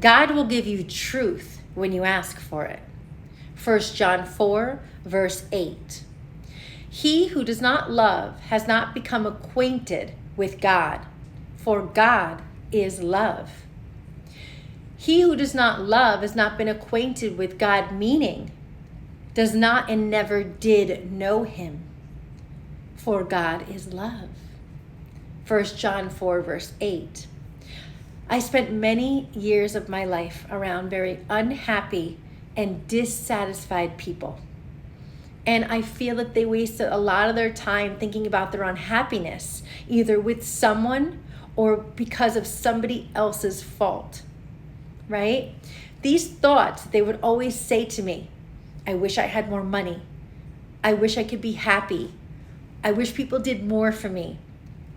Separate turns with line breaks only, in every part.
God will give you truth when you ask for it. 1 John 4, verse 8. He who does not love has not become acquainted with God, for God is love. He who does not love has not been acquainted with God, meaning does not and never did know him, for God is love. 1 John 4, verse 8. I spent many years of my life around very unhappy and dissatisfied people. And I feel that they wasted a lot of their time thinking about their unhappiness, either with someone or because of somebody else's fault, right? These thoughts, they would always say to me, I wish I had more money. I wish I could be happy. I wish people did more for me.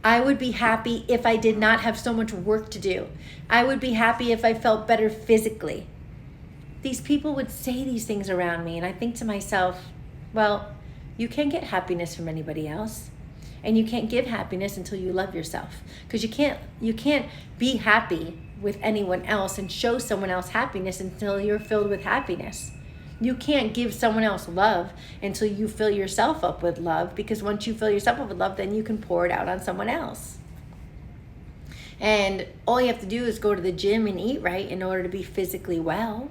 I would be happy if I did not have so much work to do. I would be happy if I felt better physically. These people would say these things around me, and I think to myself, well, you can't get happiness from anybody else, and you can't give happiness until you love yourself, because you can't be happy with anyone else and show someone else happiness until you're filled with happiness. You can't give someone else love until you fill yourself up with love, because once you fill yourself up with love, then you can pour it out on someone else. And all you have to do is go to the gym and eat right in order to be physically well.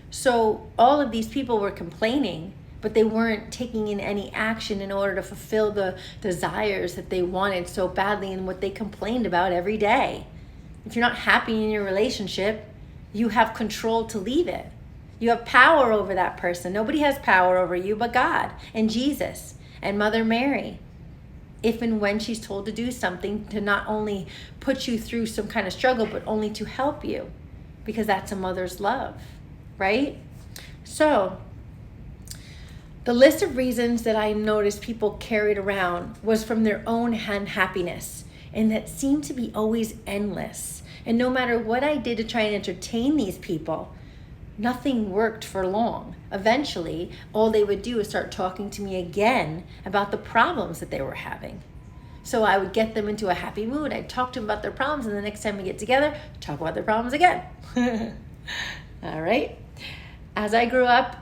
So all of these people were complaining, but they weren't taking in any action in order to fulfill the desires that they wanted so badly and what they complained about every day. If you're not happy in your relationship, you have control to leave it. You have power over that person. Nobody has power over you but God and Jesus and Mother Mary. If and when she's told to do something, to not only put you through some kind of struggle, but only to help you, because that's a mother's love, right? So the list of reasons that I noticed people carried around was from their own unhappiness, and that seemed to be always endless. And no matter what I did to try and entertain these people, nothing worked for long. Eventually, all they would do is start talking to me again about the problems that they were having. So I would get them into a happy mood. I'd talk to them about their problems, and the next time we get together, talk about their problems again. All right. As I grew up,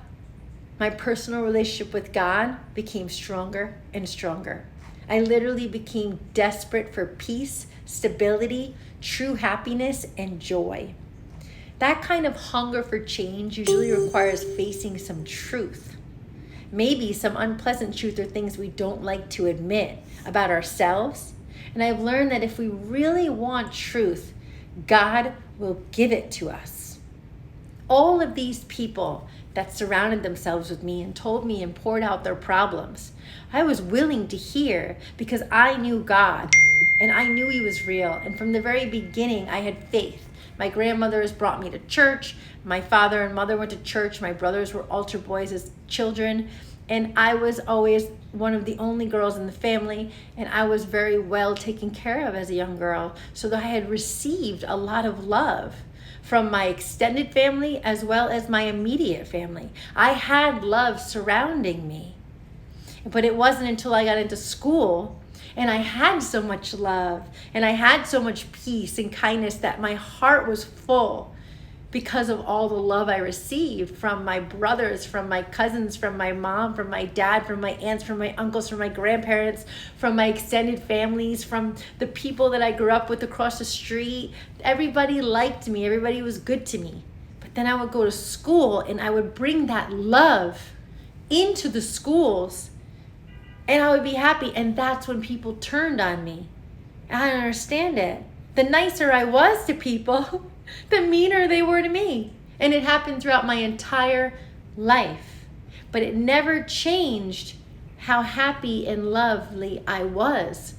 my personal relationship with God became stronger and stronger. I literally became desperate for peace, stability, true happiness, and joy. That kind of hunger for change usually requires facing some truth. Maybe some unpleasant truth or things we don't like to admit about ourselves. And I've learned that if we really want truth, God will give it to us. All of these people that surrounded themselves with me and told me and poured out their problems, I was willing to hear because I knew God and I knew He was real. And from the very beginning, I had faith. My grandmothers brought me to church. My father and mother went to church. My brothers were altar boys as children. And I was always one of the only girls in the family. And I was very well taken care of as a young girl. So that I had received a lot of love from my extended family as well as my immediate family. I had love surrounding me. But it wasn't until I got into school and I had so much love and I had so much peace and kindness that my heart was full because of all the love I received from my brothers, from my cousins, from my mom, from my dad, from my aunts, from my uncles, from my grandparents, from my extended families, from the people that I grew up with across the street. Everybody liked me. Everybody was good to me. But then I would go to school and I would bring that love into the schools and I would be happy. And that's when people turned on me. I don't understand it. The nicer I was to people, the meaner they were to me. And it happened throughout my entire life. But it never changed how happy and lovely I was.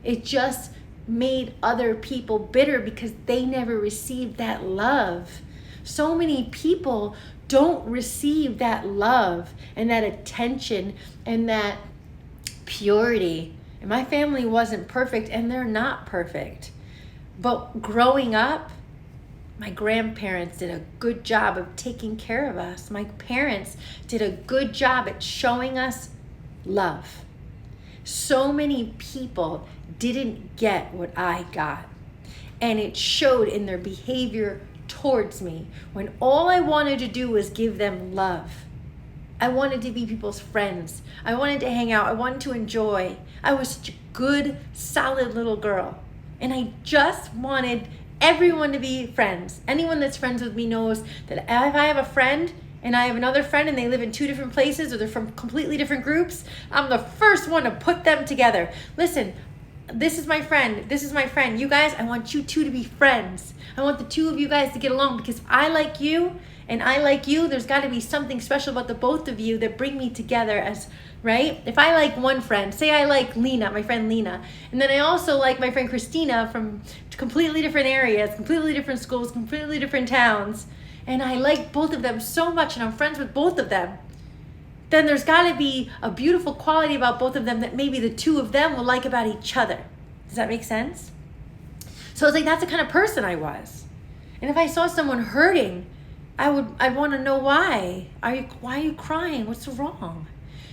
It just made other people bitter because they never received that love. So many people don't receive that love and that attention and that purity. And my family wasn't perfect, and they're not perfect. But growing up, my grandparents did a good job of taking care of us. My parents did a good job at showing us love. So many people didn't get what I got, and it showed in their behavior towards me when all I wanted to do was give them love. I wanted to be people's friends. I wanted to hang out. I wanted to enjoy. I was such a good, solid little girl. And I just wanted everyone to be friends. Anyone that's friends with me knows that if I have a friend and I have another friend and they live in two different places or they're from completely different groups, I'm the first one to put them together. Listen, this is my friend. This is my friend. You guys, I want you two to be friends. I want the two of you guys to get along because I like you and I like you. There's got to be something special about the both of you that bring me together as, right? If I like one friend, say I like Lena, my friend Lena, and then I also like my friend Christina from completely different areas, completely different schools, completely different towns, and I like both of them so much and I'm friends with both of them, then there's got to be a beautiful quality about both of them that maybe the two of them will like about each other. Does that make sense? So it's like, that's the kind of person I was. And if I saw someone hurting, I'd want to know why. Why are you crying? What's wrong?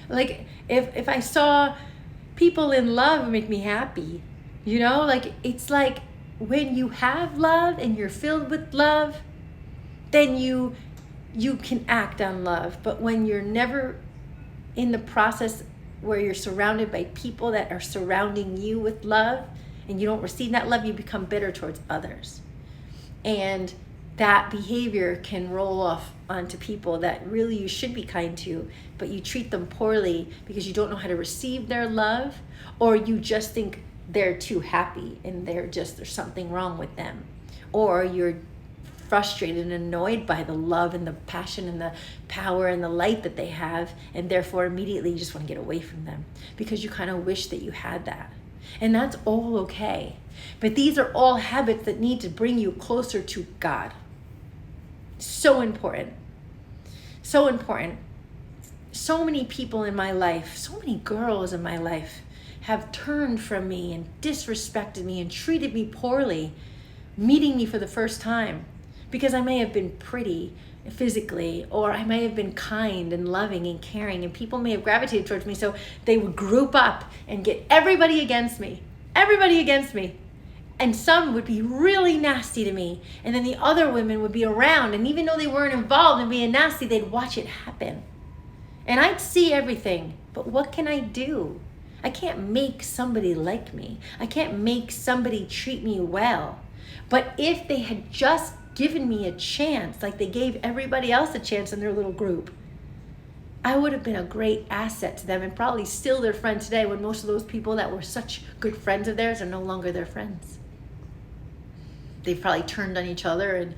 Like if I saw people in love, it would make me happy. You know, like it's like when you have love and you're filled with love, then you can act on love. But when you're never in the process where you're surrounded by people that are surrounding you with love and you don't receive that love, you become bitter towards others. And that behavior can roll off onto people that really you should be kind to, but you treat them poorly because you don't know how to receive their love, or you just think they're too happy and there's something wrong with them, or you're frustrated and annoyed by the love and the passion and the power and the light that they have, and therefore immediately you just want to get away from them because you kind of wish that you had that. And that's all okay. But these are all habits that need to bring you closer to God. So important. So important. So many people in my life, so many girls in my life have turned from me and disrespected me and treated me poorly, meeting me for the first time. Because I may have been pretty physically, or I may have been kind and loving and caring, and people may have gravitated towards me, so they would group up and get everybody against me. Everybody against me. And some would be really nasty to me, and then the other women would be around, and even though they weren't involved in being nasty, they'd watch it happen. And I'd see everything, but what can I do? I can't make somebody like me. I can't make somebody treat me well. But if they had just given me a chance, like they gave everybody else a chance in their little group, I would have been a great asset to them and probably still their friend today, when most of those people that were such good friends of theirs are no longer their friends. They've probably turned on each other and,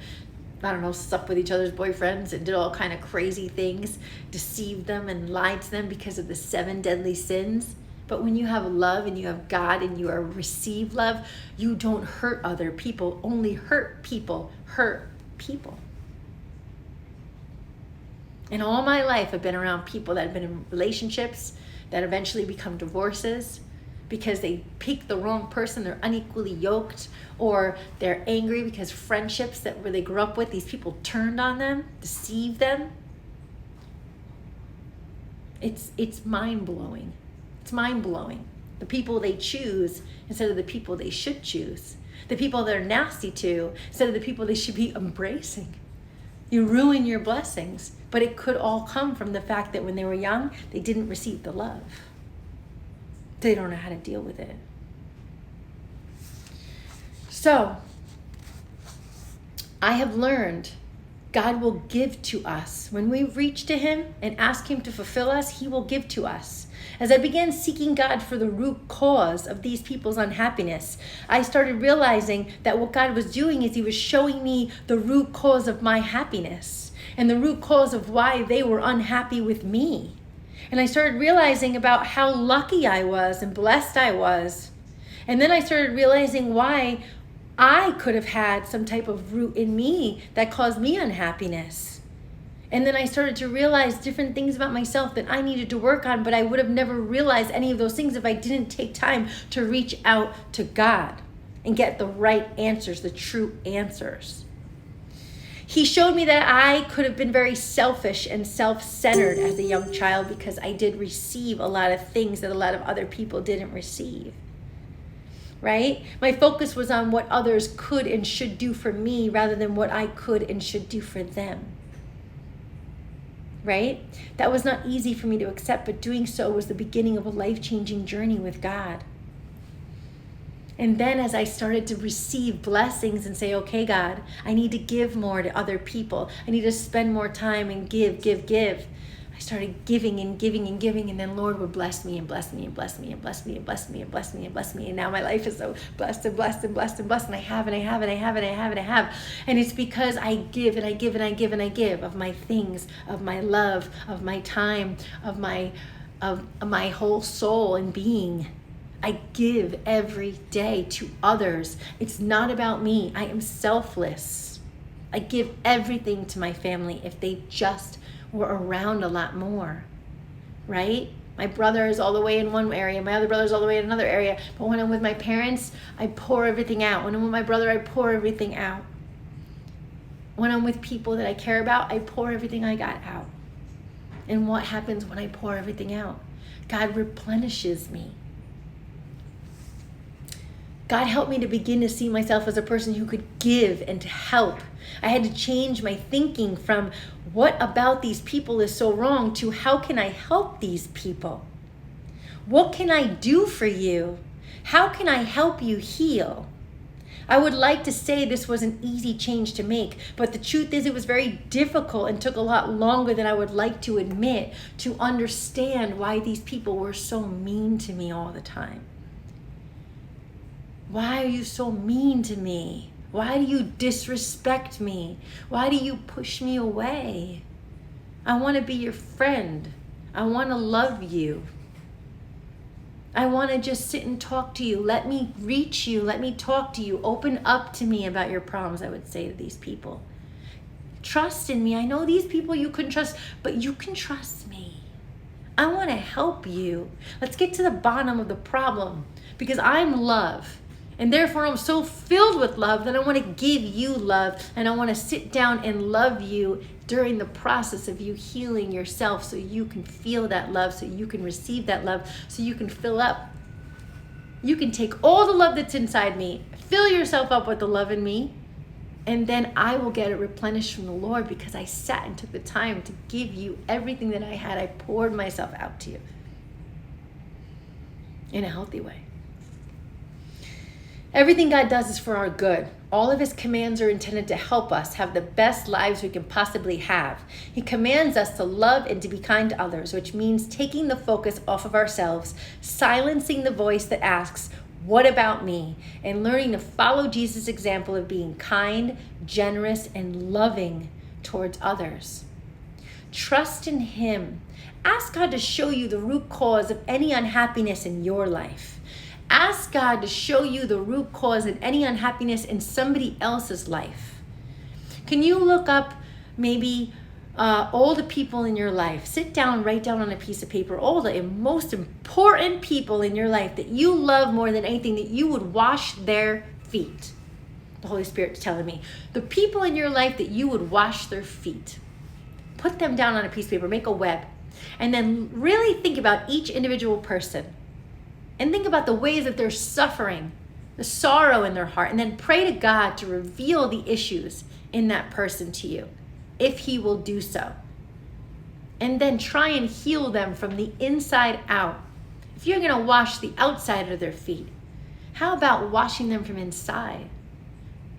I don't know, slept with each other's boyfriends and did all kind of crazy things, deceived them and lied to them because of the 7 deadly sins. But when you have love and you have God and you are receive love, you don't hurt other people. Only hurt people hurt people. And all my life I've been around people that have been in relationships that eventually become divorces because they pick the wrong person, they're unequally yoked, or they're angry because friendships that where they grew up with, these people turned on them, deceived them. It's mind-blowing. It's mind-blowing. The people they choose instead of the people they should choose. The people they're nasty to instead of the people they should be embracing. You ruin your blessings, but it could all come from the fact that when they were young, they didn't receive the love. They don't know how to deal with it. So, I have learned God will give to us. When we reach to Him and ask Him to fulfill us, He will give to us. As I began seeking God for the root cause of these people's unhappiness, I started realizing that what God was doing is He was showing me the root cause of my happiness and the root cause of why they were unhappy with me. And I started realizing about how lucky I was and blessed I was. And then I started realizing why I could have had some type of root in me that caused me unhappiness. And then I started to realize different things about myself that I needed to work on, but I would have never realized any of those things if I didn't take time to reach out to God and get the right answers, the true answers. He showed me that I could have been very selfish and self-centered as a young child because I did receive a lot of things that a lot of other people didn't receive. right? My focus was on what others could and should do for me rather than what I could and should do for them. Right? That was not easy for me to accept, but doing so was the beginning of a life-changing journey with God. And then as I started to receive blessings and say, okay, God, I need to give more to other people. I need to spend more time and give. I started giving and giving and giving, and then Lord would bless me and bless me and bless me and bless me and bless me and bless me and bless me. And now my life is so blessed and blessed and blessed and blessed, and I have and I have and I have and I have and I have. And it's because I give and I give and I give and I give of my things, of my love, of my time, of my whole soul and being. I give every day to others. It's not about me. I am selfless. I give everything to my family if they just were around a lot more, right? My brother is all the way in one area. My other brother is all the way in another area. But when I'm with my parents, I pour everything out. When I'm with my brother, I pour everything out. When I'm with people that I care about, I pour everything I got out. And what happens when I pour everything out? God replenishes me. God helped me to begin to see myself as a person who could give and to help. I had to change my thinking from what about these people is so wrong to how can I help these people? What can I do for you? How can I help you heal? I would like to say this was an easy change to make, but the truth is it was very difficult and took a lot longer than I would like to admit to understand why these people were so mean to me all the time. Why are you so mean to me? Why do you disrespect me? Why do you push me away? I want to be your friend. I want to love you. I want to just sit and talk to you. Let me reach you. Let me talk to you. Open up to me about your problems, I would say to these people. Trust in me. I know these people you couldn't trust, but you can trust me. I want to help you. Let's get to the bottom of the problem because I'm love. And therefore, I'm so filled with love that I want to give you love. And I want to sit down and love you during the process of you healing yourself so you can feel that love, so you can receive that love, so you can fill up. You can take all the love that's inside me, fill yourself up with the love in me, and then I will get it replenished from the Lord because I sat and took the time to give you everything that I had. I poured myself out to you in a healthy way. Everything God does is for our good. All of his commands are intended to help us have the best lives we can possibly have. He commands us to love and to be kind to others, which means taking the focus off of ourselves, silencing the voice that asks, "What about me?" and learning to follow Jesus' example of being kind, generous, and loving towards others. Trust in him. Ask God to show you the root cause of any unhappiness in your life. Ask God to show you the root cause of any unhappiness in somebody else's life. Can you look up maybe all the people in your life? Sit down, write down on a piece of paper all the most important people in your life that you love more than anything, that you would wash their feet. The Holy Spirit's telling me. The people in your life that you would wash their feet. Put them down on a piece of paper, make a web, and then really think about each individual person. And think about the ways that they're suffering, the sorrow in their heart, and then pray to God to reveal the issues in that person to you, if he will do so. And then try and heal them from the inside out. If you're going to wash the outside of their feet, how about washing them from inside?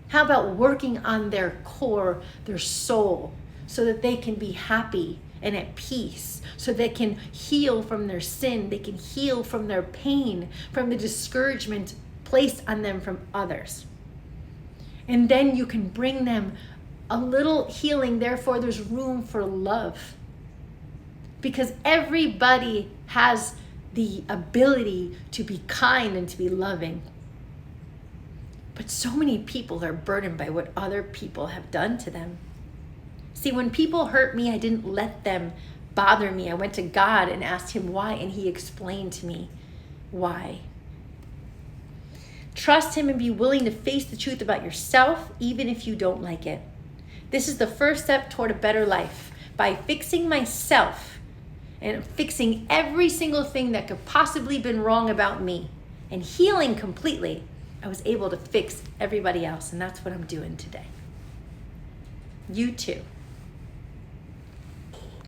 How about working on their core, their soul, so that they can be happy and at peace, so they can heal from their sin, they can heal from their pain, from the discouragement placed on them from others. And then you can bring them a little healing, therefore there's room for love. Because everybody has the ability to be kind and to be loving. But so many people are burdened by what other people have done to them. See, when people hurt me, I didn't let them bother me. I went to God and asked him why, and he explained to me why. Trust him and be willing to face the truth about yourself, even if you don't like it. This is the first step toward a better life. By fixing myself and fixing every single thing that could possibly have been wrong about me, and healing completely, I was able to fix everybody else. And that's what I'm doing today. You too.